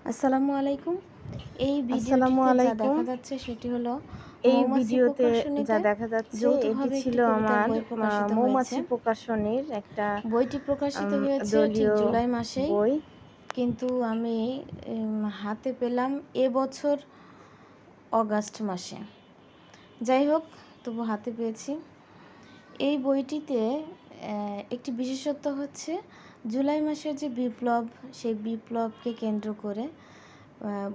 আসসালামু আলাইকুম। এই আসসালামু ভিডিওটিতে যা আলাইকুম। দেখা যাচ্ছে সেটি হলো এই মৌমাছি ভিডিওতে যা প্রকাশনীতে দেখা যাচ্ছে এটি যৌথভাবে ছিল একটি কবিতার আমার বই প্রকাশিত হয়েছে। মৌমাছি প্রকাশনীর একটা বইটি প্রকাশিত হয়েছে ঠিক দলীয় জুলাই মাসেই, বই। কিন্তু আমি হাতে পেলাম এবছর অগাস্ট মাসে। যাই হোক, তবু হাতে পেয়েছি। এই বইটিতে একটি বিশেষত্ব হচ্ছে জুলাই মাসের যে বিপ্লব, সেই বিপ্লবকে কেন্দ্র করে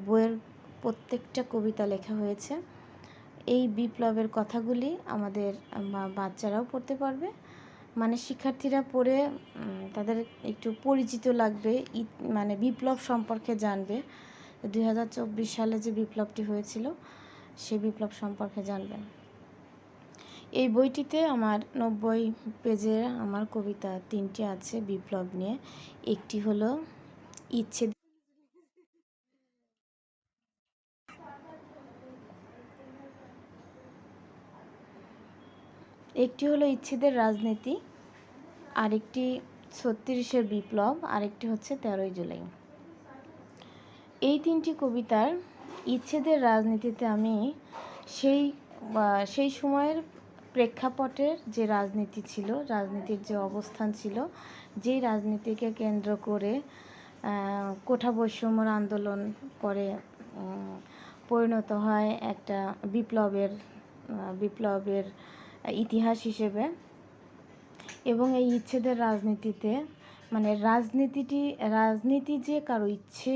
বইয়ের প্রত্যেকটা কবিতা লেখা হয়েছে। এই বিপ্লবের কথাগুলি আমাদের বাচ্চারাও পড়তে পারবে, মানে শিক্ষার্থীরা পড়ে তাদের একটু পরিচিত লাগবে, মানে বিপ্লব সম্পর্কে জানবে। 2024 সালে যে বিপ্লবটি হয়েছিল সেই বিপ্লব সম্পর্কে জানবেন। এই বইটিতে আমার 90 পেজে আমার কবিতা 3টি আছে বিপ্লব নিয়ে। একটি হলো ইচ্ছে, একটি হলো ইচ্ছেদের রাজনীতি, আরেকটি 36-এর বিপ্লব, আরেকটি হচ্ছে 13ই জুলাই। এই 3টি কবিতার ইচ্ছেদের রাজনীতিতে আমি সেই সময়ের প্রেক্ষাপটের যে রাজনীতি ছিল, রাজনীতির যে অবস্থান ছিল, যেই রাজনীতিকে কেন্দ্র করে কোঠা বৈষম্যর আন্দোলন করে পরিণত হয় একটা বিপ্লবের ইতিহাস হিসেবে। এবং এই ইচ্ছেদের রাজনীতিতে, মানে রাজনীতি যে কারো ইচ্ছে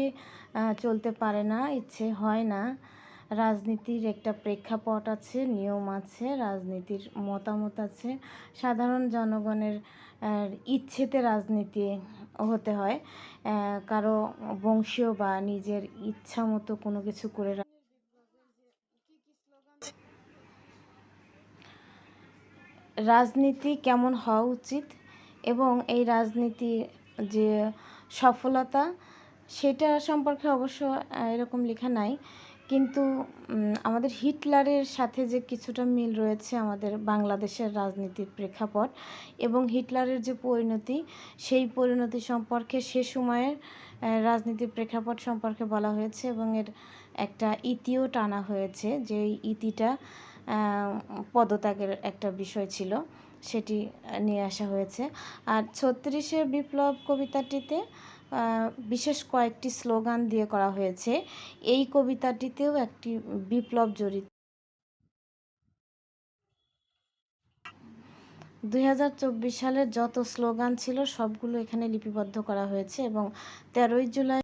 চলতে পারে না, ইচ্ছে হয় না। রাজনীতির একটা প্রেক্ষাপট আছে, নিয়ম আছে, রাজনীতির মতামত আছে। সাধারণ জনগণের ইচ্ছেতে রাজনীতি হতে হয়, কারো বংশীয় বা নিজের ইচ্ছা মতো কোনো কিছু করে। রাজনীতি কেমন হওয়া উচিত এবং এই রাজনীতির যে সফলতা, সেটা সম্পর্কে অবশ্য এরকম লেখা নাই, কিন্তু আমাদের হিটলারের সাথে যে কিছুটা মিল রয়েছে আমাদের বাংলাদেশের রাজনীতির প্রেক্ষাপট এবং হিটলারের যে পরিণতি, সেই পরিণতি সম্পর্কে সে সময়ের রাজনীতির প্রেক্ষাপট সম্পর্কে বলা হয়েছে এবং এর একটা ইতিও টানা হয়েছে, যে ইতিটা পদত্যাগের একটা বিষয় ছিল, সেটি নিয়ে আসা হয়েছে। আর 36-এর বিপ্লব কবিতাটিতে বিশেষ কয়েকটি স্লোগান দিয়ে করা হয়েছে। এই কবিতাটিতেও একটি বিপ্লব জড়িত। 2024 সালের যত স্লোগান ছিল সবগুলো এখানে লিপিবদ্ধ করা হয়েছে এবং 13ই জুলাই